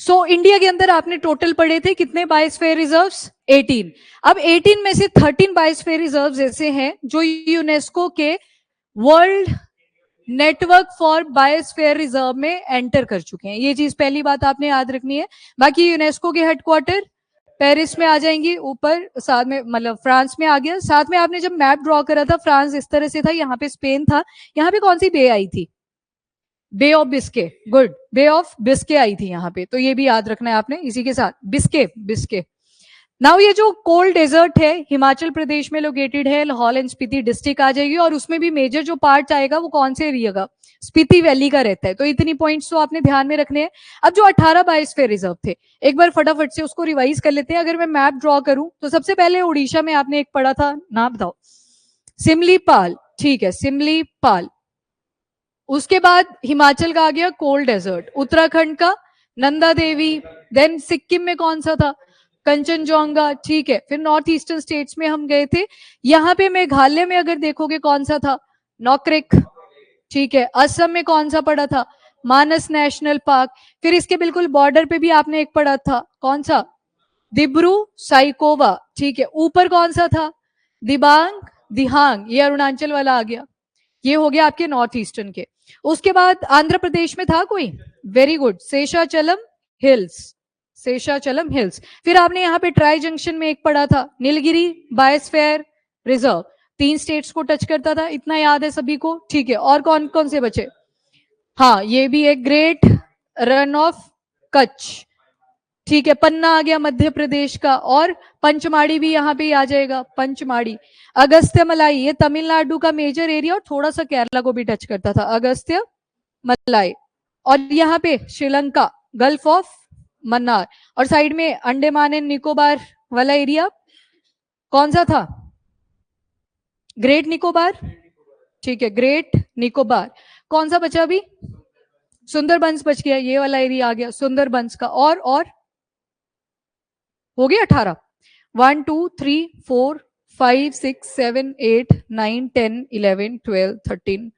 So India के अंदर आपने टोटल पढ़े थे कितने बायोस्फीयर रिजर्व्स? 18। अब 18 में से 13 बायोस्फीयर रिजर्व्स ऐसे हैं जो यूनेस्को के world network for biosphere reserve में एंटर कर चुके हैं। ये चीज पहली बात आपने याद रखनी है। बाकी यूनेस्को के हेडक्वार्टर पेरिस में आ जाएंगी, ऊपर साथ में मतलब फ्रांस में आ गया। साथ में आपने जब मैप ड्रॉ करा था फ्रांस इस तरह से था, यहाँ पे स्पेन था, यहाँ पे कौन सी बे आई थी? Bay of Biscay. Good, bay of Biscay आई थी यहाँ पे, तो ये भी याद रखना है आपने इसी के साथ, बिस्के बिस्के। नाउ ये जो कोल्ड डेजर्ट है हिमाचल प्रदेश में लोकेटेड है, लाहौल एंड स्पीति डिस्ट्रिक्ट आ जाएगी, और उसमें भी मेजर जो पार्ट आएगा वो कौन से एरिया का? स्पीति वैली का रहता है। तो इतनी पॉइंट्स तो आपने ध्यान में रखने हैं। अब जो 18 बायोस्फीयर रिजर्व थे, एक बार फटाफट से उसको रिवाइज कर लेते हैं। अगर मैं मैप ड्रॉ करूं तो सबसे पहले उड़ीसा में आपने एक पढ़ा था, नाम बताओ। सिमलीपाल, ठीक है, सिमलीपाल। उसके बाद हिमाचल का आ गया कोल्ड डेजर्ट, उत्तराखंड का नंदा देवी, देन सिक्किम में कौन सा था? कंचनजोंगा, ठीक है। फिर नॉर्थ ईस्टर्न स्टेट्स में हम गए थे, यहाँ पे मेघालय में अगर देखोगे कौन सा था? नॉकरेक, ठीक है। असम में कौन सा पड़ा था? मानस नेशनल पार्क। फिर इसके बिल्कुल बॉर्डर पे भी आपने एक पढ़ा था, कौन सा? दिब्रू साइकोवा, ठीक है। ऊपर कौन सा था? दिबांग दिहांग, ये अरुणाचल वाला आ गया। ये हो गया आपके नॉर्थ ईस्टर्न के। उसके बाद आंध्र प्रदेश में था कोई? Very good, Seshachalam hills, Seshachalam hills. फिर आपने यहाँ पे ट्राई जंक्शन में एक पढ़ा था, नीलगिरी बायोस्फीयर रिजर्व। 3 स्टेट्स को टच करता था, इतना याद है सभी को, ठीक है। और कौन कौन से बचे? हाँ, ये भी एक ग्रेट रन ऑफ कच्छ, ठीक है। पन्ना आ गया मध्य प्रदेश का, और पंचमाड़ी भी यहाँ पे आ जाएगा, पंचमाड़ी। अगस्त्य मलाई, ये तमिलनाडु का मेजर एरिया और थोड़ा सा केरला को भी टच करता था, अगस्त्य मलाई। और यहाँ पे श्रीलंका, गल्फ ऑफ मन्नार, और साइड में अंडमान एंड निकोबार वाला एरिया कौन सा था? ग्रेट निकोबार, ठीक है, ग्रेट निकोबार। कौन सा बचा अभी? सुंदरबंस बच गया, ये वाला एरिया आ गया सुंदरबंस का। और हो गया 18। 1 2 3 4 5 6 7 8 9 10 11 12 13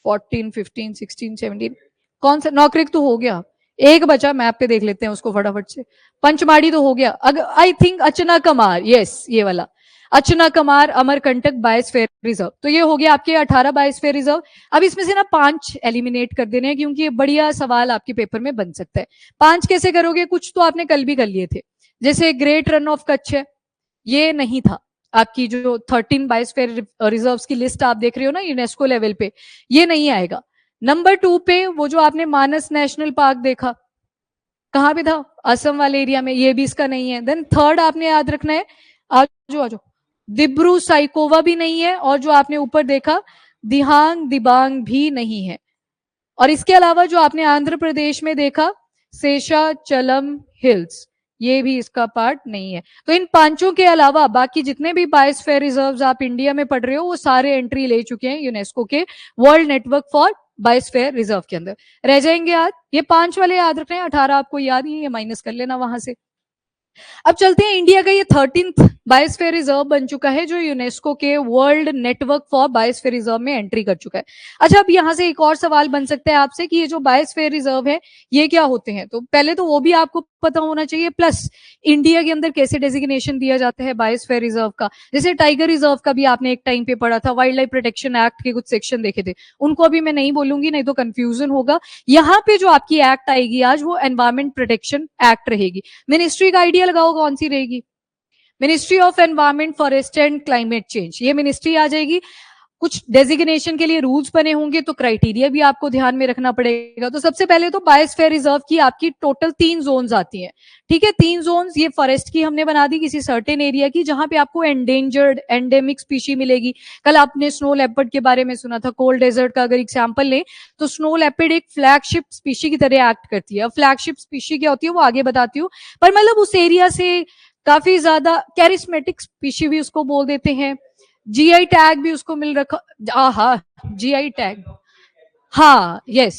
14 15 16 17। कौन सा? नौकरिक तो हो गया, एक बचा, मैप पे देख लेते हैं उसको फटाफट से। पंचमाड़ी तो हो गया, अगर आई थिंक अचना कमार, यस ये वाला अचना कमार अमरकंटक बायोस्फीयर रिजर्व। तो ये हो गया आपके 18 बायोस्फीयर रिजर्व। अब इसमें से ना 5 एलिमिनेट कर देने हैं, क्योंकि ये बढ़िया सवाल आपके पेपर में बन सकता है। 5 कैसे करोगे? कुछ तो आपने कल भी कर लिए थे, जैसे ग्रेट रन ऑफ कच्छ है, ये नहीं था आपकी जो 13 बायोस्फीयर रिजर्व्स की लिस्ट आप देख रहे हो ना यूनेस्को लेवल पे, ये नहीं आएगा। नंबर 2 पे वो जो आपने मानस नेशनल पार्क देखा, कहां पे था? असम वाले एरिया में, ये भी इसका नहीं है। देन थर्ड आपने याद रखना है, आजो दिब्रू साइकोवा भी नहीं है, और जो आपने ऊपर देखा दिहांग दिबांग भी नहीं है। और इसके अलावा जो आपने आंध्र प्रदेश में देखा शेषाचलम हिल्स, ये भी इसका पार्ट नहीं है। तो इन 5 के अलावा बाकी जितने भी बायोस्फीयर रिजर्व्स आप इंडिया में पढ़ रहे हो वो सारे एंट्री ले चुके हैं यूनेस्को के world network for biosphere reserve के अंदर। रह जाएंगे याद, ये 5 वाले याद रखने हैं, 18 आपको याद नहीं है, माइनस कर लेना वहां से। अब चलते हैं, इंडिया का ये 13th बायोस्फीयर रिजर्व बन चुका है जो यूनेस्को के world network for biosphere reserve में एंट्री कर चुका है। अच्छा, अब यहां से एक और सवाल बन सकता है आपसे कि ये जो बायोस्फीयर रिजर्व है ये क्या होते हैं? तो पहले तो वो भी आपको पता होना चाहिए, प्लस इंडिया के अंदर कैसे डेजिग्नेशन दिया जाता है बायोस्फीयर रिजर्व का। जैसे टाइगर रिजर्व का भी आपने एक टाइम पे पढ़ा था, वाइल्ड लाइफ प्रोटेक्शन एक्ट के कुछ सेक्शन देखे थे, उनको अभी मैं नहीं बोलूंगी नहीं तो कंफ्यूजन होगा। यहाँ पे जो आपकी एक्ट आएगी आज वो एनवायरमेंट प्रोटेक्शन एक्ट रहेगी। मिनिस्ट्री का आइडिया लगाओ कौन सी रहेगी? Ministry of environment, forest and climate change, ये मिनिस्ट्री आ जाएगी। कुछ डेजिग्नेशन के लिए रूल्स बने होंगे, तो क्राइटेरिया भी आपको ध्यान में रखना पड़ेगा। तो सबसे पहले तो बायोस्फीयर रिजर्व की आपकी टोटल 3 जोन्स आती हैं, ठीक है। 3 जोन्स, ये फॉरेस्ट की हमने बना दी किसी सर्टेन एरिया की, जहां पे आपको एंडेंजर्ड एंडेमिक स्पीशी मिलेगी। कल आपने स्नो लेपर्ड के बारे में सुना था, कोल्ड डेजर्ट का अगर एग्जाम्पल लें तो स्नो लेपर्ड एक फ्लैगशिप स्पीशी की तरह एक्ट करती है। फ्लैगशिप स्पीशी क्या होती है वो आगे बताती हूँ, पर मतलब उस एरिया से काफी ज्यादा कैरिस्मेटिक स्पीशी भी उसको बोल देते हैं, जीआई टैग भी उसको मिल रखा, हाँ जीआई टैग, हाँ यस।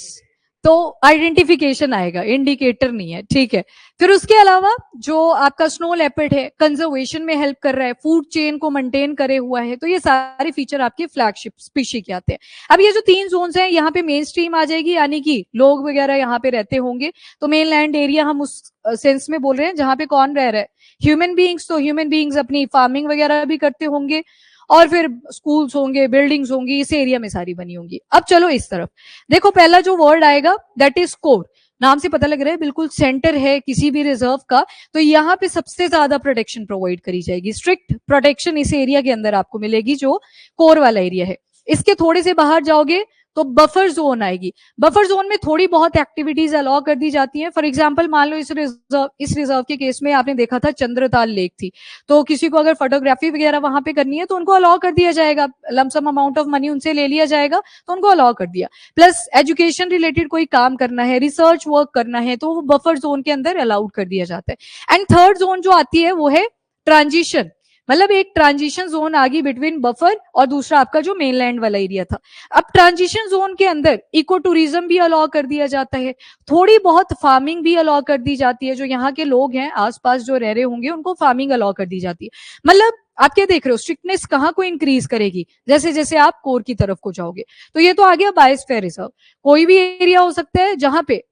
तो आइडेंटिफिकेशन आएगा, इंडिकेटर नहीं है, ठीक है। फिर उसके अलावा जो आपका स्नो लेपर्ड है, कंजर्वेशन में हेल्प कर रहा है, फूड चेन को मेंटेन करे हुआ है, तो ये सारे फीचर आपके फ्लैगशिप स्पीशी के आते हैं। अब ये जो 3 जोन्स हैं, यहाँ पे मेन स्ट्रीम आ जाएगी, यानी कि लोग वगैरह यहाँ पे रहते होंगे। तो मेन लैंड एरिया हम उस सेंस में बोल रहे हैं जहां पे कौन रह रहा है, ह्यूमन बीइंग्स। तो ह्यूमन बीइंग्स अपनी फार्मिंग वगैरह भी करते होंगे, और फिर स्कूल्स होंगे, बिल्डिंग्स होंगी, इस एरिया में सारी बनी होंगी। अब चलो इस तरफ देखो, पहला जो वर्ड आएगा दैट इज कोर। नाम से पता लग रहा है बिल्कुल सेंटर है किसी भी रिजर्व का, तो यहाँ पे सबसे ज्यादा प्रोटेक्शन प्रोवाइड करी जाएगी, स्ट्रिक्ट प्रोटेक्शन इस एरिया के अंदर आपको मिलेगी जो कोर वाला एरिया है। इसके थोड़े से बाहर जाओगे तो बफर जोन आएगी। बफर जोन में थोड़ी बहुत एक्टिविटीज अलाउ कर दी जाती हैं। फॉर एग्जांपल मान लो इस रिजर्व के केस में आपने देखा था चंद्रताल लेक थी, तो किसी को अगर फोटोग्राफी वगैरह वहां पे करनी है तो उनको अलाउ कर दिया जाएगा, लमसम अमाउंट ऑफ मनी उनसे ले लिया जाएगा, तो उनको अलाउ कर दिया। प्लस एजुकेशन रिलेटेड कोई काम करना है, रिसर्च वर्क करना है, तो वो बफर जोन के अंदर अलाउड कर दिया जाता है। एंड थर्ड जोन जो आती है वो है ट्रांजिशन, मतलब एक ट्रांजिशन जोन आ गई बिटवीन बफर और दूसरा आपका जो मेनलैंड वाला एरिया था। अब ट्रांजिशन जोन के अंदर इको टूरिज्म भी अलाउ कर दिया जाता है, थोड़ी बहुत फार्मिंग भी अलाउ कर दी जाती है, जो यहाँ के लोग हैं आसपास जो रह रहे होंगे उनको फार्मिंग अलाउ कर दी जाती है। मतलब आप क्या देख रहे हो, स्ट्रिक्टनेस कहाँ को इंक्रीज करेगी जैसे जैसे आप कोर की तरफ को जाओगे। तो ये तो आ गया बायोस्फीयर रिजर्व। कोई भी एरिया हो सकता है जहां पे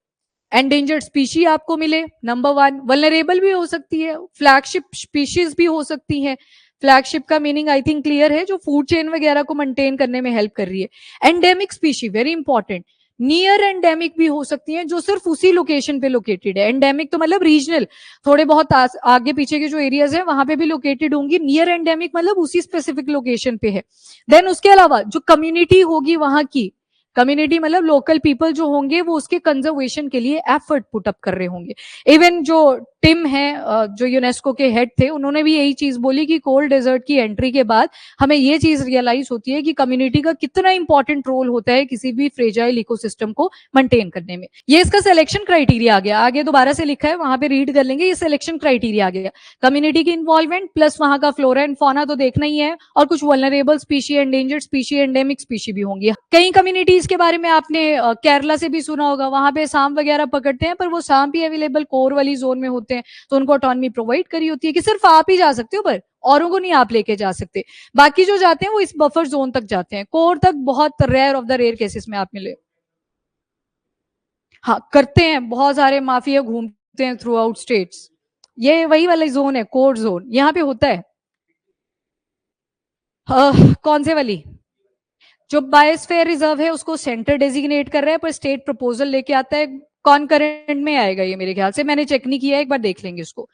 एंडेंजर्ड स्पीशी आपको मिले, नंबर 1। वल्नरेबल भी हो सकती है, फ्लैगशिप स्पीशीज भी हो सकती है। फ्लैगशिप का मीनिंग आई थिंक क्लियर है, जो फूड चेन वगैरह को मेंटेन करने में हेल्प कर रही है। Endemic species very important, near endemic भी हो सकती हैं जो सिर्फ उसी लोकेशन पे लोकेटेड है। एंडेमिक तो मतलब रीजनल, थोड़े बहुत आगे पीछे के जो एरियाज है वहां पे भी लोकेटेड होंगी। नियर एंडेमिक मतलब उसी स्पेसिफिक लोकेशन पे है। देन उसके अलावा जो कम्युनिटी होगी वहां की, कम्युनिटी मतलब लोकल पीपल जो होंगे वो उसके कंजर्वेशन के लिए एफर्ट पुट अप कर रहे होंगे। इवन जो टिम है जो यूनेस्को के हेड थे, उन्होंने भी यही चीज बोली कि कोल्ड डेजर्ट की एंट्री के बाद हमें ये चीज रियलाइज होती है कि कम्युनिटी का कितना इंपॉर्टेंट रोल होता है किसी भी फ्रेजाइल इकोसिस्टम को मेंटेन करने में। ये इसका सिलेक्शन क्राइटेरिया आ गया, आगे दोबारा से लिखा है वहां पे रीड कर लेंगे, ये सिलेक्शन क्राइटेरिया आ गया। कम्युनिटी की इन्वॉल्वमेंट प्लस वहां का फ्लोरा एंड फौना तो देखना ही है, और कुछ vulnerable species, endangered species, endemic species भी होंगी। कई कम्युनिटीज के बारे में आपने केरला से भी सुना होगा, वहां पे सांप वगैरह पकड़ते हैं, पर वो सांप ही अवेलेबल कोर वाली जोन में होते हैं, तो उनको ऑटोनॉमी प्रोवाइड करी होती है कि सिर्फ आप ही जा सकते हो, पर औरों को नहीं आप लेके जा सकते। बाकी जो जाते हैं वो इस बफर जोन तक जाते हैं, कोर तक बहुत rare of the rare cases में आप मिले। हाँ करते हैं, बहुत सारे माफिया घूमते हैं थ्रू आउट स्टेट्स। ये वही वाला जोन है, कोर जोन, यहाँ पे होता है। कौन से वाली? जो बायोस्फीयर रिजर्व है उसको सेंटर डेजिग्नेट कर रहा है, पर स्टेट प्रपोजल लेके आता है, कॉन्करेंट में आएगा ये मेरे ख्याल से, मैंने चेक नहीं किया, एक बार देख लेंगे उसको।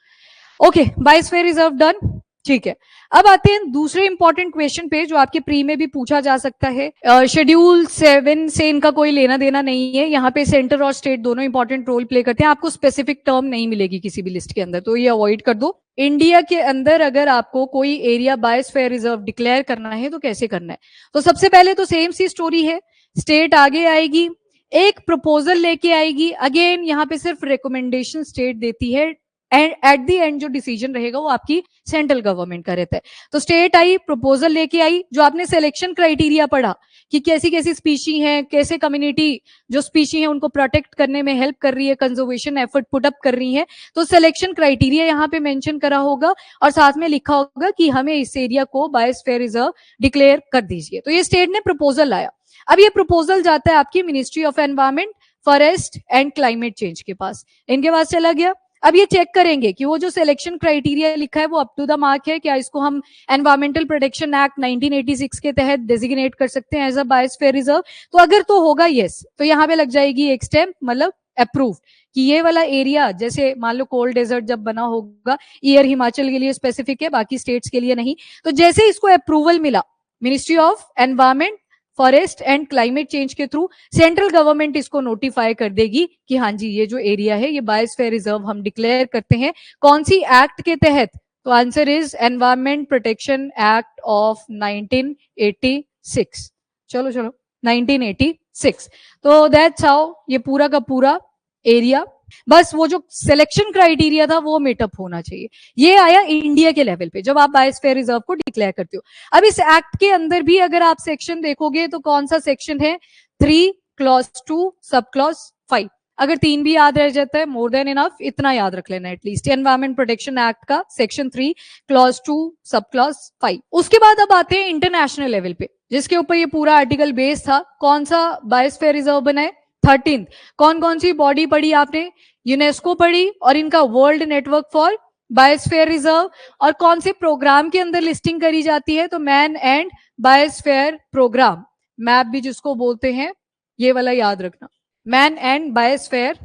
ओके, बायोस्फीयर रिजर्व डन, ठीक है। अब आते हैं दूसरे इंपॉर्टेंट क्वेश्चन पे जो आपके प्री में भी पूछा जा सकता है। शेड्यूल 7 से इनका कोई लेना देना नहीं है, यहाँ पे सेंटर और स्टेट दोनों इंपॉर्टेंट रोल प्ले करते हैं। आपको स्पेसिफिक टर्म नहीं मिलेगी किसी भी लिस्ट के अंदर, तो ये अवॉइड कर दो। इंडिया के अंदर अगर आपको कोई एरिया बायोस्फीयर रिजर्व डिक्लेयर करना है तो कैसे करना है? तो सबसे पहले तो सेम सी स्टोरी है, स्टेट आगे आएगी, एक प्रपोजल लेके आएगी। अगेन यहाँ पे सिर्फ रिकमेंडेशन स्टेट देती है, एंड एट द एंड जो डिसीजन रहेगा वो आपकी सेंट्रल गवर्नमेंट का रहता है। तो स्टेट आई, प्रपोजल लेके आई, जो आपने सिलेक्शन क्राइटेरिया पढ़ा कि कैसी कैसी स्पीशी हैं, कैसे कम्युनिटी जो स्पीशी है उनको प्रोटेक्ट करने में हेल्प कर रही है, कंजर्वेशन एफर्ट पुट अप कर रही है, तो सिलेक्शन क्राइटेरिया यहाँ पे मेंशन करा होगा और साथ में लिखा होगा कि हमें इस एरिया को बायोस्फीयर रिजर्व डिक्लेयर कर दीजिए। तो ये स्टेट ने प्रपोजल लाया। अब ये प्रपोजल जाता है आपकी ministry of environment, forest and climate change के पास, इनके पास चला गया। अब ये चेक करेंगे कि वो जो सिलेक्शन क्राइटेरिया लिखा है वो अप टू द मार्क है, क्या इसको हम एनवायरमेंटल प्रोटेक्शन एक्ट 1986 के तहत डेजिग्नेट कर सकते हैं एज अ बायोस्फीयर रिजर्व। तो अगर तो होगा यस, तो यहाँ पे लग जाएगी एक स्टैम्प, मतलब अप्रूव, कि ये वाला एरिया, जैसे मान लो कोल्ड डेजर्ट जब बना होगा, ईयर हिमाचल के लिए स्पेसिफिक है, बाकी स्टेट्स के लिए नहीं, तो जैसे इसको अप्रूवल मिला ministry of environment, forest and climate change के थ्रू, सेंट्रल गवर्नमेंट इसको नोटिफाई कर देगी कि हाँ जी ये जो एरिया है ये बायोस्फीयर रिजर्व हम डिक्लेयर करते हैं। कौन सी एक्ट के तहत? तो answer is environment protection act of 1986। चलो 1986। तो दैट्स हाउ ये पूरा का पूरा एरिया, बस वो जो सिलेक्शन क्राइटेरिया था वो मीटअप होना चाहिए। ये आया इंडिया के लेवल पे जब आप बायोस्फीयर रिजर्व को डिक्लेयर करते हो। अब इस एक्ट के अंदर भी अगर आप सेक्शन देखोगे तो कौन सा सेक्शन है? 3 क्लॉज 2 सब क्लॉज 5। अगर 3 भी याद रह जाता है मोर देन इनफ, इतना याद रख लेना एटलीस्ट। एनवायरमेंट प्रोटेक्शन एक्ट का सेक्शन 3 क्लॉज 2 सब क्लॉज 5। उसके बाद अब आते हैं इंटरनेशनल लेवल पे, जिसके ऊपर ये पूरा आर्टिकल बेस था। कौन सा बायोस्फीयर रिजर्व बना है? 13th। कौन कौन सी बॉडी पढ़ी आपने? यूनेस्को पढ़ी और इनका world network for biosphere reserve. और कौन से प्रोग्राम के अंदर लिस्टिंग करी जाती है? तो man and biosphere programme, map भी जिसको बोलते हैं, ये वाला याद रखना, मैन एंड बायोस्फीयर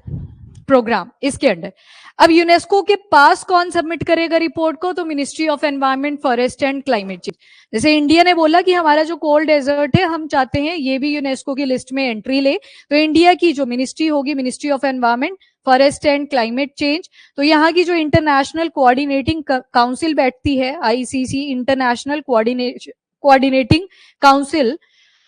प्रोग्राम, इसके अंडर। अब यूनेस्को के पास कौन सबमिट करेगा रिपोर्ट को? तो ministry of environment, forest and climate change. जैसे इंडिया ने बोला कि हमारा जो कोल्ड डेजर्ट है हम चाहते हैं ये भी यूनेस्को की लिस्ट में एंट्री ले, तो इंडिया की जो मिनिस्ट्री होगी, ministry of environment, forest and climate change, तो यहाँ की जो इंटरनेशनल कोऑर्डिनेटिंग काउंसिल बैठती है, आईसीसी, इंटरनेशनल कोऑर्डिनेटिंग काउंसिल,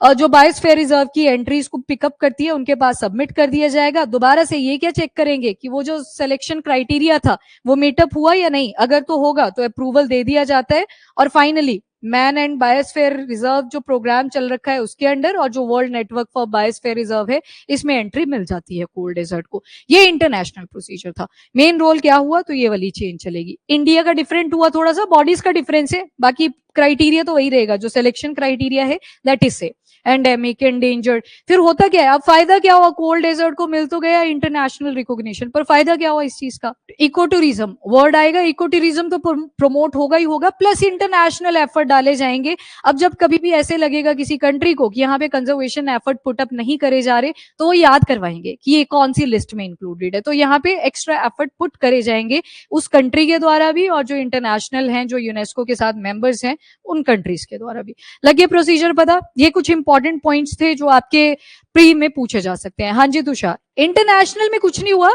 जो बायोस्फीयर रिजर्व की एंट्रीज को पिकअप करती है, उनके पास सबमिट कर दिया जाएगा। दोबारा से ये क्या चेक करेंगे कि वो जो सिलेक्शन क्राइटेरिया था वो मीटअप हुआ या नहीं, अगर तो होगा तो अप्रूवल दे दिया जाता है। और finally man and biosphere reserve जो प्रोग्राम चल रखा है उसके अंडर, और जो world network for biosphere reserve है, इसमें एंट्री मिल जाती है कोल्ड डेजर्ट को। ये इंटरनेशनल प्रोसीजर था। मेन रोल क्या हुआ? तो ये वाली चेंज चलेगी। इंडिया का डिफरेंट हुआ, थोड़ा सा बॉडीज का डिफरेंस है, बाकी क्राइटेरिया तो वही रहेगा, जो सिलेक्शन क्राइटेरिया है दैट इज से एंडेमिक, एंडेंजर्ड। फिर होता क्या है, अब फायदा क्या हुआ? कोल्ड डेजर्ट को मिल तो गया इंटरनेशनल रिकॉग्निशन, पर फायदा क्या हुआ इस चीज का? इको टूरिज्म वर्ड आएगा, इको टूरिज्म तो प्रमोट होगा ही होगा, प्लस इंटरनेशनल एफर्ट डाले जाएंगे। अब जब कभी भी ऐसे लगेगा किसी कंट्री को कि यहाँ पे कंजर्वेशन एफर्ट पुटअप नहीं करे जा रहे, तो वो याद करवाएंगे कि ये कौन सी लिस्ट में इंक्लूडेड है, तो यहाँ पे एक्स्ट्रा एफर्ट पुट करे जाएंगे उस कंट्री के द्वारा भी, और जो इंटरनेशनल हैं, जो यूनेस्को के साथ मेंबर्स हैं, उन कंट्रीज के द्वारा भी। लगे प्रोसीजर पता? ये कुछ इंपॉर्टेंट पॉइंट्स थे जो आपके प्री में पूछे जा सकते हैं। हाँ जी तुषार, इंटरनेशनल में कुछ नहीं हुआ,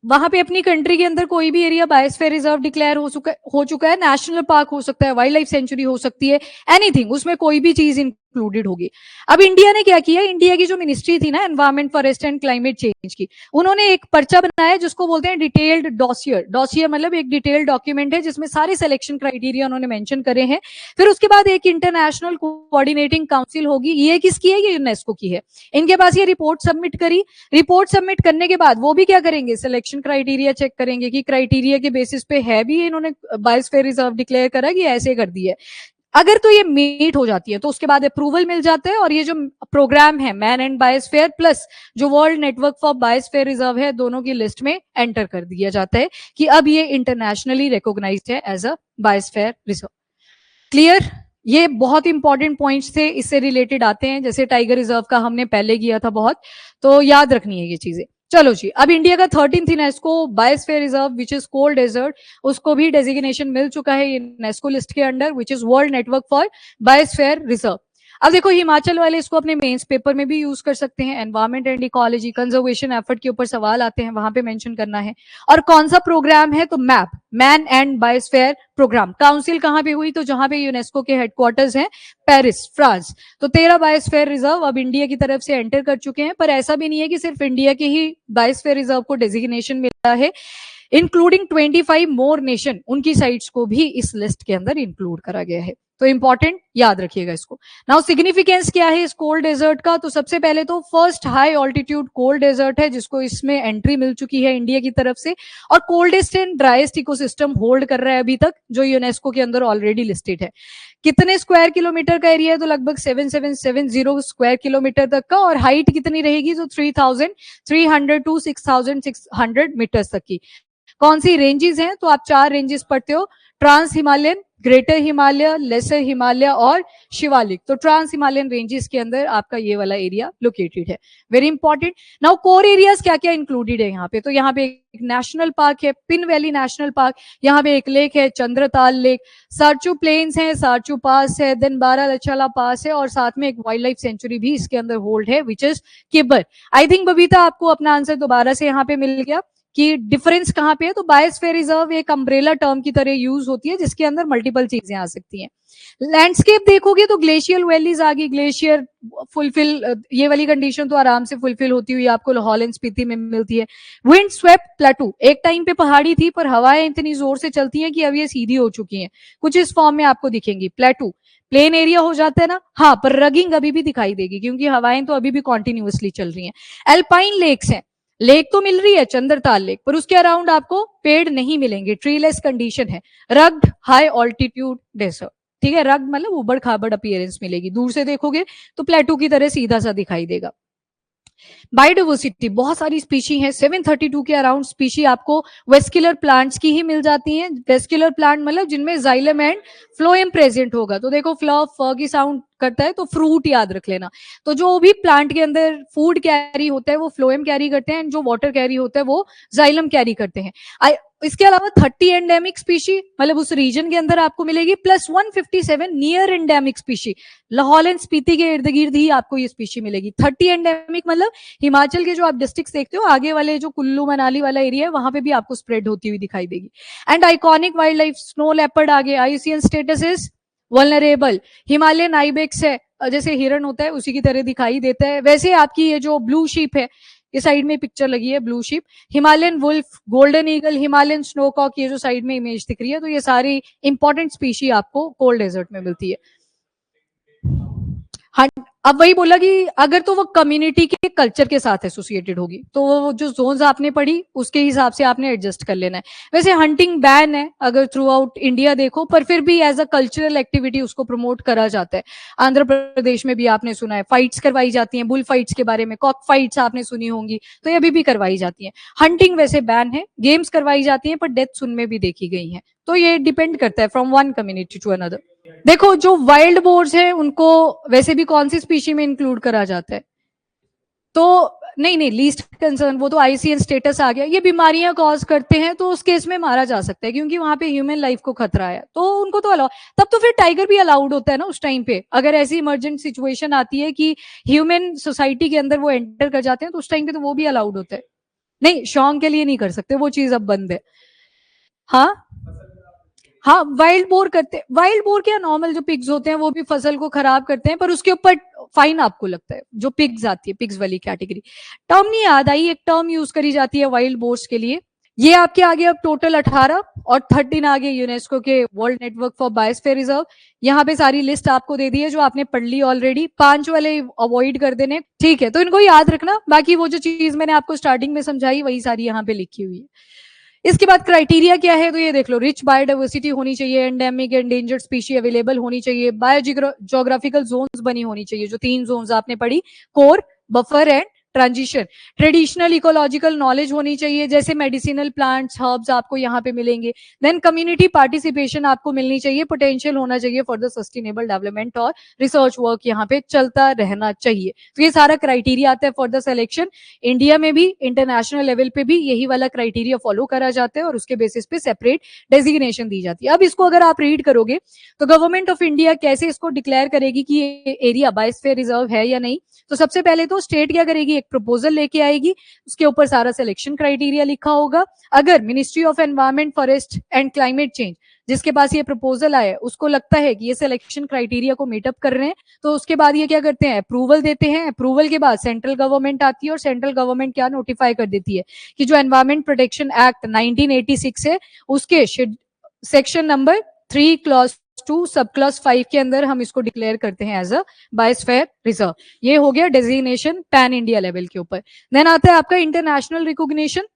वहां पे अपनी कंट्री के अंदर कोई भी एरिया बायोस्फीयर रिजर्व डिक्लेयर हो चुका है, नेशनल पार्क हो सकता है, वाइल्ड लाइफ सेंचुरी हो सकती है, एनीथिंग, उसमें कोई भी चीज इंक्लूडेड होगी। अब इंडिया ने क्या किया? इंडिया की जो मिनिस्ट्री थी ना environment, forest and climate change की, उन्होंने एक पर्चा बनाया जिसको बोलते हैं डिटेल्ड डॉसियर। डॉसियर मतलब एक डिटेल्ड डॉक्यूमेंट है जिसमें सारे सिलेक्शन क्राइटेरिया उन्होंने मेंशन करे हैं। फिर उसके बाद एक इंटरनेशनल कोऑर्डिनेटिंग काउंसिल होगी, ये किसकी है? ये यूनेस्को की है। इनके पास ये रिपोर्ट सबमिट करी, रिपोर्ट सबमिट करने के बाद वो भी क्या करेंगे? सिलेक्शन क्राइटेरिया चेक करेंगे कि क्राइटेरिया के बेसिस पे है भी इन्होंने बायोस्फीयर रिजर्व डिक्लेयर करा कि ऐसे कर दिया है। अगर तो ये मीट हो जाती है तो उसके बाद अप्रूवल मिल जाता है, और ये जो प्रोग्राम है मैन एंड बायोस्फीयर प्लस जो world network for biosphere reserve है, दोनों की लिस्ट में एंटर कर दिया जाता है कि अब ये इंटरनेशनली रिकॉग्नाइज्ड है as a biosphere reserve. Clear? ये बहुत इंपॉर्टेंट पॉइंट्स थे, इससे रिलेटेड आते हैं, जैसे टाइगर रिजर्व का हमने पहले किया था बहुत, तो याद रखनी है ये चीजें। चलो जी, अब इंडिया का 13th UNESCO biosphere reserve which is cold desert, उसको भी डेजिग्नेशन मिल चुका है यूनेस्को लिस्ट के under, which is world network for biosphere reserve. अब देखो हिमाचल वाले इसको अपने मेंस पेपर में भी यूज कर सकते हैं, environment and ecology conservation effort के ऊपर सवाल आते हैं, वहां पे मेंशन करना है। और कौन सा प्रोग्राम है? तो map, man and biosphere programme. Council कहां पे हुई? तो जहां पे यूनेस्को के हेडक्वार्टर्स हैं, पेरिस, फ्रांस। तो 13 बायोस्फीयर रिजर्व अब इंडिया की तरफ से एंटर कर चुके हैं, पर ऐसा भी नहीं है कि सिर्फ इंडिया के ही बायोस्फीयर रिजर्व को डेजिग्नेशन मिला है, इंक्लूडिंग 25 मोर नेशन, उनकी साइट्स को भी इस लिस्ट के अंदर इंक्लूड करा गया है। तो इंपॉर्टेंट, याद रखिएगा इसको। नाउ सिग्निफिकेंस क्या है इस कोल्ड डेजर्ट का? तो सबसे पहले तो first high altitude cold desert है जिसको इसमें एंट्री मिल चुकी है इंडिया की तरफ से, और coldest and driest ecosystem hold कर रहा है अभी तक, जो यूनेस्को के अंदर ऑलरेडी लिस्टेड है। कितने स्क्वायर किलोमीटर का एरिया है? तो लगभग 7770 स्क्वायर किलोमीटर तक का, और हाइट कितनी रहेगी? तो 3300 टू 6600 मीटर्स तक की। कौन सी रेंजेस हैं? तो आप 4 रेंजेस पढ़ते हो, trans Himalayan, greater Himalaya, lesser Himalaya और शिवालिक। तो ट्रांस हिमालयन रेंजेस के अंदर आपका ये वाला एरिया लोकेटेड है। Very important. Now core areas क्या क्या इंक्लूडेड है यहाँ पे? तो यहाँ पे एक नेशनल पार्क है, पिन वैली नेशनल पार्क, यहाँ पे एक लेक है चंद्रताल लेक, सारचू प्लेन्स है, सारचू पास है, देन बारालाचाला पास है, और साथ में एक वाइल्ड लाइफ सेंचुरी भी इसके अंदर होल्ड है which is Kibber. I think Babita आपको अपना आंसर दोबारा से यहाँ पे मिल गया कि डिफरेंस कहां पे है। तो बायोस्फीयर रिजर्व एक अम्ब्रेला टर्म की तरह यूज होती है जिसके अंदर मल्टीपल चीजें आ सकती हैं। लैंडस्केप देखोगे तो ग्लेशियल वैलीज आ गई, ग्लेशियर फुलफिल, ये वाली कंडीशन तो आराम से फुलफिल होती हुई आपको लाहौल एंड स्पीति में मिलती है। विंड स्वेप्ट प्लेटू, एक टाइम पे पहाड़ी थी पर हवाएं इतनी जोर से चलती हैं कि अब ये सीधी हो चुकी हैं, कुछ इस फॉर्म में आपको दिखेंगी। प्लेटू प्लेन एरिया हो जाता है ना, हाँ, पर रगिंग अभी भी दिखाई देगी क्योंकि हवाएं तो अभी भी कॉन्टिन्यूअसली चल रही हैं। एल्पाइन लेक्स हैं, लेक तो मिल रही है चंद्रताल लेक, पर उसके अराउंड आपको पेड़ नहीं मिलेंगे, ट्रीलेस कंडीशन है। रग्ड हाई ऑल्टीट्यूड डेजर्ट, ठीक है, रग्ड मतलब उबड़ खाबड़ अपीयरेंस मिलेगी, दूर से देखोगे तो प्लेटू की तरह सीधा सा दिखाई देगा। बायोडाइवर्सिटी बहुत सारी स्पीशी है, 732 के अराउंड स्पीशी आपको वेस्कुलर प्लांट्स की ही मिल जाती हैं। वेस्कुलर प्लांट मतलब जिनमें जाइलम एंड फ्लोएम प्रेजेंट होगा। तो देखो फ्लॉ फ की साउंड करता है तो फ्रूट याद रख लेना। तो जो भी प्लांट के अंदर फूड कैरी होता है वो फ्लोएम कैरी करते हैं, जो वाटर कैरी होता है वो जाइलम कैरी करते हैं। इसके अलावा 30 एंडेमिक स्पीशी मतलब उस रीजन के अंदर आपको मिलेगी, plus 157 near endemic species. Lahaul and Spiti के इर्द गिर्द ही आपको ये स्पीशी मिलेगी। 30 एंडेमिक मतलब हिमाचल के जो आप डिस्ट्रिक्ट देखते हो आगे वाले जो कुल्लू मनाली वाला एरिया है वहां पे भी आपको स्प्रेड होती हुई दिखाई देगी। And iconic wild life snow leopard आ गया, IUCN status is vulnerable. Himalayan ibex है, जैसे हिरण होता है उसी की तरह दिखाई देता है। वैसे आपकी ये जो ब्लू शीप है, ये साइड में पिक्चर लगी है blue sheep, Himalayan wolf, golden eagle, Himalayan snowcock, ये जो साइड में इमेज दिख रही है, तो ये सारी इंपॉर्टेंट स्पीशी आपको कोल्ड डेजर्ट में मिलती है। हाँ, अब वही बोला कि अगर तो वो कम्युनिटी के कल्चर के साथ एसोसिएटेड होगी तो वो जो जोन्स आपने पढ़ी उसके हिसाब से आपने एडजस्ट कर लेना है। वैसे हंटिंग बैन है अगर थ्रू आउट इंडिया देखो, पर फिर भी एज अ कल्चरल एक्टिविटी उसको प्रमोट करा जाता है। आंध्र प्रदेश में भी आपने सुना है फाइट्स करवाई जाती हैं, बुल फाइट्स के बारे में, कॉक फाइट्स आपने सुनी होंगी, तो ये अभी भी करवाई जाती है। हंटिंग वैसे बैन है, गेम्स करवाई जाती हैं, पर डेथ्स उनमें भी देखी गई हैं। तो ये डिपेंड करता है from one community to another. देखो जो वाइल्ड बोर्स है उनको वैसे भी कौन सी स्पीशी में इंक्लूड करा जाता है, तो नहीं लीस्ट कंसर्न, वो तो आईसीएन स्टेटस आ गया। ये बीमारियां कॉज करते हैं तो उस केस में मारा जा सकता है क्योंकि वहां पे ह्यूमन लाइफ को खतरा है, तो उनको तो अलाउ, तब तो फिर टाइगर भी अलाउड होता है ना उस टाइम पे। अगर ऐसी इमरजेंट सिचुएशन आती है कि ह्यूमन सोसाइटी के अंदर वो एंटर कर जाते हैं तो उस टाइम पे तो वो भी अलाउड होता है। नहीं, शौक के लिए नहीं कर सकते, वो चीज अब बंद है। हाँ हाँ, वाइल्ड बोर करते, वाइल्ड बोर क्या, नॉर्मल जो पिग्स होते हैं वो भी फसल को खराब करते हैं, पर उसके ऊपर फाइन आपको लगता है। जो पिग्स आती है, पिग्स वाली कैटेगरी, टर्म नहीं याद आई, एक टर्म यूज करी जाती है वाइल्ड बोर्स के लिए। ये आपके आगे अब टोटल 18 और 13 आगे यूनेस्को के world network for biosphere reserve. यहाँ पे सारी लिस्ट आपको दे दी है जो आपने पढ़ ली ऑलरेडी, 5 वाले अवॉइड कर देने, ठीक है, तो इनको याद रखना। बाकी वो जो चीज मैंने आपको स्टार्टिंग में समझाई वही सारी यहाँ पे लिखी हुई है। इसके बाद क्राइटेरिया क्या है, तो ये देख लो, रिच बायोडाइवर्सिटी होनी चाहिए, एंडेमिक एंडेंजर्ड स्पीशी अवेलेबल होनी चाहिए, बायोजियोग्राफिकल जोन्स बनी होनी चाहिए, जो 3 जोन्स आपने पढ़ी, core, buffer and transition. Traditional ecological knowledge होनी चाहिए, जैसे मेडिसिनल प्लांट्स, हर्ब्स आपको यहाँ पे मिलेंगे। देन कम्युनिटी पार्टिसिपेशन आपको मिलनी चाहिए, पोटेंशियल होना चाहिए फॉर द सस्टेनेबल डेवलपमेंट, और रिसर्च वर्क यहाँ पे चलता रहना चाहिए। तो ये सारा क्राइटेरिया आता है फॉर द सिलेक्शन। इंडिया में भी इंटरनेशनल लेवल पे भी यही वाला क्राइटेरिया फॉलो करा जाता है और उसके बेसिस पे सेपरेट डेजिग्नेशन दी जाती है। अब इसको अगर आप रीड करोगे तो गवर्नमेंट ऑफ इंडिया कैसे इसको डिक्लेयर करेगी कि ये एरिया बायोस्फीयर रिजर्व है या नहीं, तो सबसे पहले तो स्टेट क्या करेगी, एक प्रपोजल लेके आएगी, उसके ऊपर सारा सिलेक्शन क्राइटेरिया लिखा होगा। अगर ministry of environment, forest and climate change, जिसके पास ये प्रपोजल आया, उसको लगता है कि ये सिलेक्शन क्राइटेरिया को मीटअप कर रहे हैं, तो उसके बाद ये क्या करते हैं, अप्रूवल देते हैं। अप्रूवल के बाद सेंट्रल गवर्नमेंट आती है और सेंट्रल गवर्नमेंट क्या नोटिफाई कर देती है कि जो एनवायरमेंट प्रोटेक्शन एक्ट 1986 है उसके section number 3 clause 2 sub clause 5 के अंदर हम इसको डिक्लेयर करते हैं एज अ बायोस्फीयर रिजर्व। ये हो गया डेजिग्नेशन पैन इंडिया लेवल के ऊपर। देन आता है आपका इंटरनेशनल रिकॉग्निशन।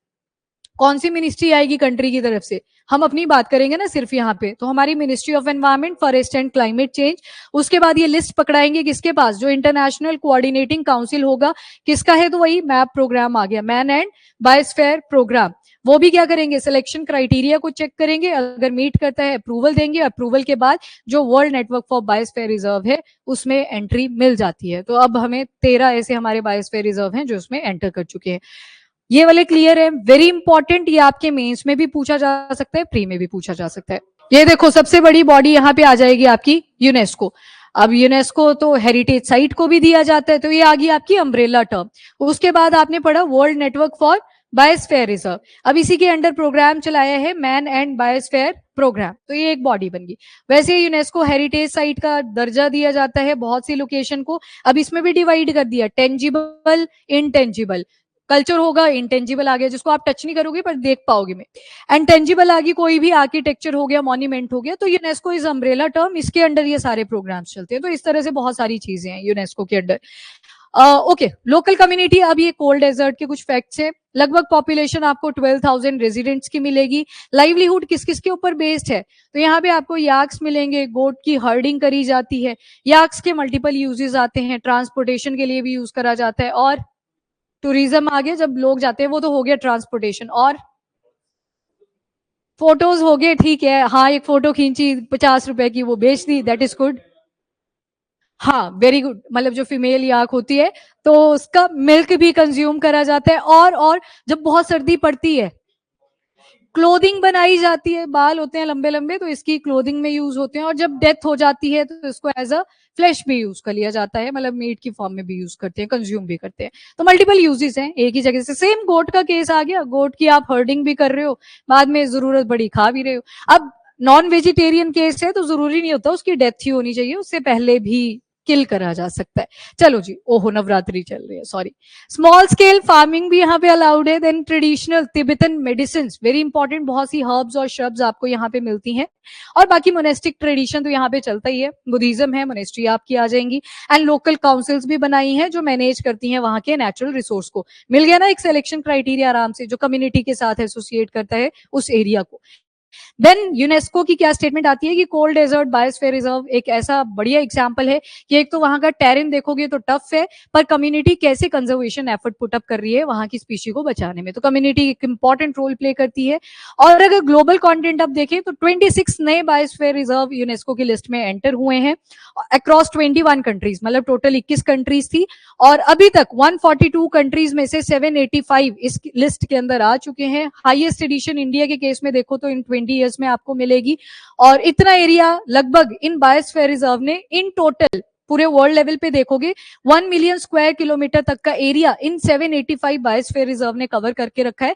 कौन सी मिनिस्ट्री आएगी कंट्री की तरफ से, हम अपनी बात करेंगे ना सिर्फ यहाँ पे, तो हमारी ministry of environment, forest and climate change. उसके बाद ये लिस्ट पकड़ाएंगे किसके पास, जो इंटरनेशनल कोऑर्डिनेटिंग काउंसिल होगा, किसका है, तो वही मैप प्रोग्राम आ गया, मैन एंड बायोस्फीयर प्रोग्राम। वो भी क्या करेंगे, सिलेक्शन क्राइटेरिया को चेक करेंगे, अगर मीट करता है अप्रूवल देंगे। अप्रूवल के बाद जो world network for biosphere reserve है उसमें एंट्री मिल जाती है। तो अब हमें 13 ऐसे हमारे बायोस्फीयर रिजर्व हैं जो उसमें एंटर कर चुके हैं। ये वाले क्लियर है, वेरी इंपॉर्टेंट, ये आपके मेंस में भी पूछा जा सकता है, प्री में भी पूछा जा सकता है। ये देखो सबसे बड़ी बॉडी यहाँ पे आ जाएगी आपकी यूनेस्को। अब यूनेस्को तो हेरिटेज साइट को भी दिया जाता है, तो ये आ गई आपकी अम्ब्रेला टर्म। उसके बाद आपने पढ़ा world network for biosphere reserve. अब इसी के अंडर प्रोग्राम चलाया है मैन एंड बायोस्फीयर प्रोग्राम, तो ये एक बॉडी बन गई। वैसे यूनेस्को हेरिटेज साइट का दर्जा दिया जाता है बहुत सी लोकेशन को। अब इसमें भी डिवाइड कर दिया, टेंजिबल, इनटेंजिबल। कल्चर होगा, इंटेंजिबल आ गया जिसको आप टच नहीं करोगे पर देख पाओगे में, एंड टेंजिबल आ गई कोई भी आर्किटेक्चर हो गया, मॉन्यूमेंट हो गया, तो यूनेस्को इज अम्ब्रेला टर्म, इसके अंडर ये सारे प्रोग्राम्स चलते हैं। तो इस तरह से बहुत सारी चीजें हैं यूनेस्को के अंडर। ओके, लोकल कम्युनिटी, अब ये कोल्ड डेजर्ट के कुछ फैक्ट्स है। लगभग पॉपुलेशन आपको 12,000 रेजिडेंट्स की मिलेगी। लाइवलीहुड किस किस के ऊपर बेस्ड है, तो यहाँ पे आपको याक्स मिलेंगे, गोट की हर्डिंग करी जाती है। याक्स के मल्टीपल यूजेस आते हैं, ट्रांसपोर्टेशन के लिए भी यूज करा जाता है, और टूरिज्म आ गया, जब लोग जाते हैं वो तो हो गया ट्रांसपोर्टेशन, और फोटोज हो गए, ठीक है, हाँ एक फोटो खींची 50 रुपए की, वो बेच दी, दैट इज गुड। हाँ वेरी गुड, मतलब जो फीमेल याक होती है तो उसका मिल्क भी कंज्यूम करा जाता है। और जब बहुत सर्दी पड़ती है, क्लोथिंग बनाई जाती है, बाल होते हैं लंबे लंबे तो इसकी क्लोथिंग में यूज होते हैं, और जब डेथ हो जाती है तो इसको एज अ फ्लैश भी यूज कर लिया जाता है, मतलब मीट की फॉर्म में भी यूज करते हैं, कंज्यूम भी करते हैं। तो मल्टीपल यूजेस हैं एक ही जगह से। सेम गोट का केस आ गया, गोट की आप हर्डिंग भी कर रहे हो, बाद में जरूरत बड़ी खा भी रहे हो। अब नॉन वेजिटेरियन केस है तो जरूरी नहीं होता उसकी डेथ ही होनी चाहिए, उससे पहले भी किल करा जा सकता है। चलो जी, ओहो नवरात्रि चल रही है, सॉरी। स्मॉल स्केल फार्मिंग भी यहाँ पे अलाउड है। Then traditional Tibetan medicine, very important, बहुत सी हर्ब्स और श्रब्स आपको यहाँ पे मिलती हैं। और बाकी मोनेस्टिक ट्रेडिशन तो यहाँ पे चलता ही है, बुद्धिज्म है, मोनेस्ट्री आपकी आ जाएंगी। एंड लोकल काउंसिल्स भी बनाई हैं जो मैनेज करती हैं वहां के नेचुरल रिसोर्स को। मिल गया ना एक सिलेक्शन क्राइटेरिया आराम से, जो कम्युनिटी के साथ एसोसिएट करता है उस एरिया को। देन यूनेस्को की क्या स्टेटमेंट आती है कि कोल्ड डेजर्ट बायोस्फीयर रिजर्व एक ऐसा बढ़िया एग्जांपल है कि एक तो वहां का टेरेन देखोगे तो टफ है, पर कम्युनिटी कैसे कंजर्वेशन एफर्ट पुट अप कर रही है वहां की स्पीशी को बचाने में, तो कम्युनिटी एक इंपॉर्टेंट रोल प्ले करती है। और अगर ग्लोबल कंटेंट आप देखें तो 26 नए बायोस्फीयर रिजर्व यूनेस्को की लिस्ट में एंटर हुए हैं अक्रॉस 21 कंट्रीज, मतलब टोटल 21 कंट्रीज थी, और अभी तक 142 कंट्रीज में से 785 इस लिस्ट के अंदर आ चुके हैं। हाईएस्ट एडिशन इंडिया के केस में देखो तो इन 20 ईयर्स में आपको मिलेगी, और इतना एरिया लगभग इन बायोस्फीयर रिजर्व ने इन टोटल पूरे वर्ल्ड लेवल पे देखोगे 1 मिलियन स्क्वायर किलोमीटर तक का एरिया इन 785 बायोस्फीयर रिजर्व ने कवर करके रखा है।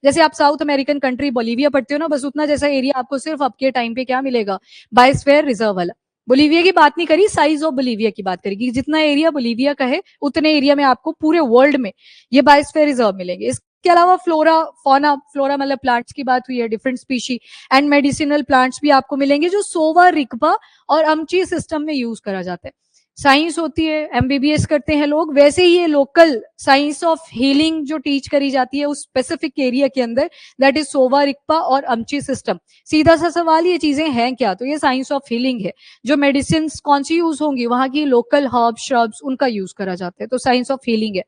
जैसे आप साउथ अमेरिकन कंट्री बोलीविया पढ़ते हो ना, बस उतना जैसा एरिया आपको सिर्फ अब के टाइम पे क्या मिलेगा, बायोस्फीयर रिजर्व वाला। बोलीविया की बात नहीं करी, साइज ऑफ बोलीविया की बात करेगी, जितना एरिया बोलीविया का है उतने एरिया में आपको पूरे वर्ल्ड में ये बायोस्फीयर रिजर्व मिलेंगे। इसके अलावा फ्लोरा फौना, फ्लोरा मतलब प्लांट्स की बात हुई है, different species and medicinal plants भी आपको मिलेंगे जो सोवा, रिकबा और अमची सिस्टम में यूज करा जाता है। साइंस होती है, एमबीबीएस करते हैं लोग, वैसे ही ये लोकल साइंस ऑफ हीलिंग जो टीच करी जाती है उस स्पेसिफिक एरिया के अंदर, दैट इज सोवा, रिक्पा और अमची सिस्टम। सीधा सा सवाल, ये चीजें हैं क्या, तो ये साइंस ऑफ हीलिंग है। जो मेडिसिन कौन सी यूज होंगी, वहां की लोकल हर्ब श्रब्स उनका यूज करा जाता है, तो साइंस ऑफ हीलिंग है।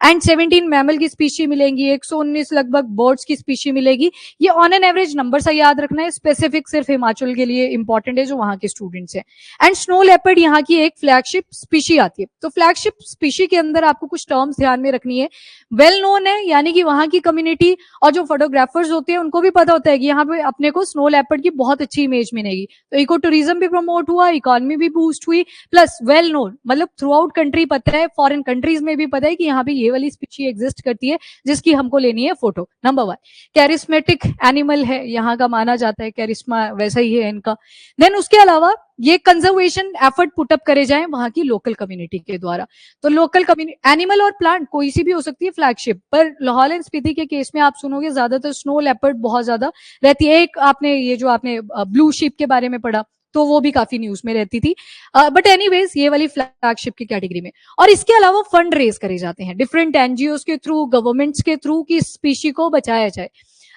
एंड 17 मैमल की स्पीशी मिलेंगी, 119 लगभग बर्ड्स की स्पीशी मिलेगी। ये ऑन एन एवरेज नंबर सा याद रखना है, स्पेसिफिक सिर्फ हिमाचल के लिए इंपॉर्टेंट है जो वहां के स्टूडेंट्स हैं। एंड स्नो लेपर्ड यहाँ की एक फ्लैगशिप स्पीशी आती है, तो फ्लैगशिप स्पीशी के अंदर आपको कुछ टर्म्स ध्यान में रखनी है। वेल नोन है, यानी कि वहां की कम्युनिटी और जो फोटोग्राफर्स होते हैं उनको भी पता होता है कि यहाँ पे अपने को स्नो लेपर्ड की बहुत अच्छी इमेज मिलेगी, तो इको टूरिज्म भी प्रमोट हुआ, इकोनॉमी भी बूस्ट हुई, प्लस वेल नोन, मतलब थ्रू आउट कंट्री पता है, फॉरेन कंट्रीज में भी पता है कि यहाँ पे ये वाली स्पीशी एग्जिस्ट करती है जिसकी हमको लेनी है फोटो। नंबर 1, कैरिस्मेटिक एनिमल है यहाँ का, माना जाता है कैरिस्मा वैसा ही है इनका। देन उसके अलावा ये कंजर्वेशन एफर्ट पुटअप करे जाए वहां की लोकल कम्युनिटी के द्वारा, तो लोकल कम्युनिटी एनिमल और प्लांट कोई सी भी हो सकती है फ्लैगशिप, पर लाहौल एंड स्पीति के केस में आप सुनोगे ज्यादातर स्नो लेपर्ड बहुत ज्यादा रहती है। एक आपने ये जो आपने ब्लू शिप के बारे में पढ़ा तो वो भी काफी न्यूज में रहती थी, बट एनीवेज ये वाली फ्लैगशिप की कैटेगरी में। और इसके अलावा फंड रेज करे जाते हैं डिफरेंट एनजीओ के थ्रू, गवर्नमेंट्स के थ्रू, की स्पीशी को बचाया जाए।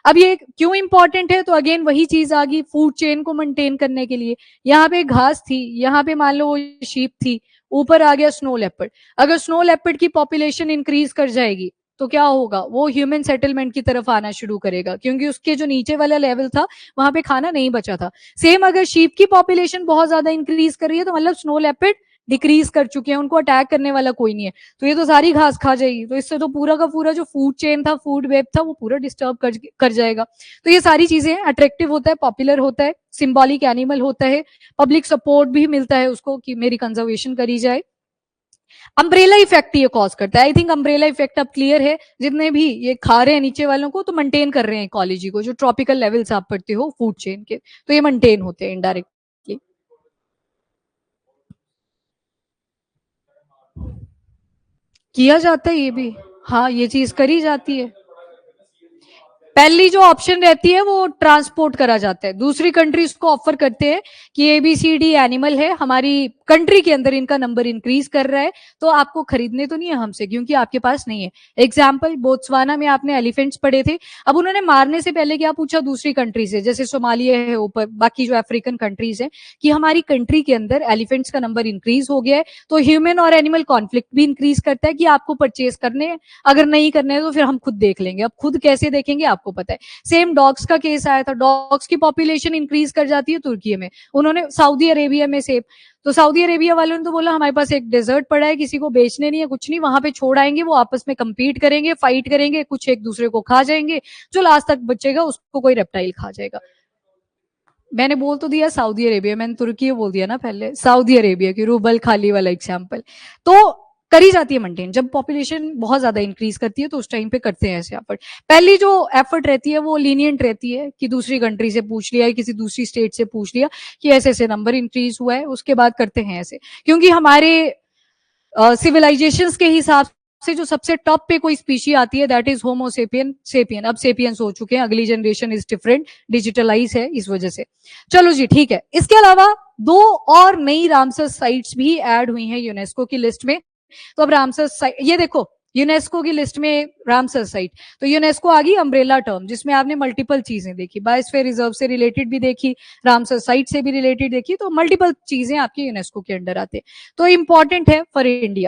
अब ये क्यों इंपॉर्टेंट है, तो अगेन वही चीज आ गई, फूड चेन को मेंटेन करने के लिए। यहाँ पे घास थी, यहाँ पे मान लो वो शीप थी, ऊपर आ गया स्नो लेपर्ड, अगर स्नो लेपर्ड की पॉपुलेशन इंक्रीज कर जाएगी तो क्या होगा, वो ह्यूमन सेटलमेंट की तरफ आना शुरू करेगा, क्योंकि उसके जो नीचे वाला लेवल था वहां पे खाना नहीं बचा था। सेम अगर शीप की पॉपुलेशन बहुत ज्यादा इंक्रीज कर रही है तो मतलब स्नो लेपर्ड डिक्रीज कर चुके हैं, उनको अटैक करने वाला कोई नहीं है, तो ये तो सारी घास खा जाएगी, तो इससे तो पूरा का पूरा जो फूड चेन था, फूड वेब था, वो पूरा डिस्टर्ब कर जाएगा। तो ये सारी चीजें अट्रैक्टिव होता है, पॉपुलर होता है, सिंबॉलिक एनिमल होता है, पब्लिक सपोर्ट भी मिलता है उसको कि मेरी कंजर्वेशन करी जाए। अम्ब्रेला इफेक्ट ये कॉज करता है, आई थिंक अम्ब्रेला इफेक्ट अब क्लियर है, जितने भी ये खा रहे हैं नीचे वालों को तो मेंटेन कर रहे हैं इकोलॉजी को, जो ट्रॉपिकल लेवल्स आप पढ़ते हो फूड चेन के, तो ये मेंटेन होते हैं इनडायरेक्टली। किया जाता है ये भी, हाँ ये चीज करी जाती है। पहली जो ऑप्शन रहती है वो ट्रांसपोर्ट करा जाता है, दूसरी कंट्रीज को ऑफर करते हैं कि एबीसीडी एनिमल है, हमारी कंट्री के अंदर इनका नंबर इंक्रीज कर रहा है, तो आपको खरीदने तो नहीं है हमसे, क्योंकि आपके पास नहीं है। एग्जाम्पल, बोत्सवाना में आपने एलिफेंट्स पढ़े थे, अब उन्होंने मारने से पहले क्या पूछा दूसरी कंट्री से, जैसे सोमालिया है ऊपर, बाकी जो अफ्रीकन कंट्रीज है, कि हमारी कंट्री के अंदर एलिफेंट्स का नंबर इंक्रीज हो गया है, तो ह्यूमन और एनिमल कॉन्फ्लिक्ट भी इंक्रीज करता है कि आपको परचेज करने हैं, अगर नहीं करने हैं तो फिर हम खुद देख लेंगे। अब खुद कैसे देखेंगे आपको पता है। सेम डॉग्स का केस आया था, डॉग्स की पॉपुलेशन इंक्रीज कर जाती है तुर्की में, उन्होंने सऊदी अरेबिया में सेम, तो सऊदी अरेबिया वालों ने तो बोला हमारे पास एक डेजर्ट पड़ा है, किसी को बेचने नहीं है, कुछ नहीं, वहां पे छोड़ आएंगे, वो आपस में compete करेंगे, फाइट करेंगे, कुछ एक दूसरे को खा जाएंगे, जो लास्ट तक बचेगा उसको कोई रेप्टाइल खा जाएगा। मैंने बोल तो दिया सऊदी अरेबिया, मैंने तुर्की बोल दिया ना पहले, सऊदी अरेबिया की रूबल खाली वाला एग्जाम्पल। तो करी जाती है मेंटेन, जब पॉपुलेशन बहुत ज्यादा इंक्रीज करती है तो उस टाइम पे करते हैं ऐसे एफर्ट। पहली जो एफर्ट रहती है वो लीनियंट रहती है, कि दूसरी कंट्री से पूछ लिया, किसी दूसरी स्टेट से पूछ लिया कि ऐसे ऐसे नंबर इंक्रीज हुआ है, उसके बाद करते हैं ऐसे। क्योंकि हमारे सिविलाइजेशंस के हिसाब से जो सबसे टॉप पे कोई स्पीशी आती है दैट इज होमोसेपियन सेपियन। अब सेपियंस हो चुके हैं, अगली जनरेशन इज डिफरेंट, डिजिटलाइज है इस वजह से। चलो जी ठीक है। इसके अलावा 2 और नई रामसर साइट्स भी ऐड हुई हैं यूनेस्को की लिस्ट में। तो अब रामसर साइट, ये देखो यूनेस्को की लिस्ट में रामसर साइट, तो यूनेस्को आ गई अम्ब्रेला टर्म, जिसमें आपने मल्टीपल चीजें देखी, बायोस्फीयर रिजर्व से रिलेटेड भी देखी, रामसर साइट से भी रिलेटेड देखी, तो मल्टीपल चीजें आपकी यूनेस्को के अंडर आते हैं, तो इंपॉर्टेंट है फॉर इंडिया।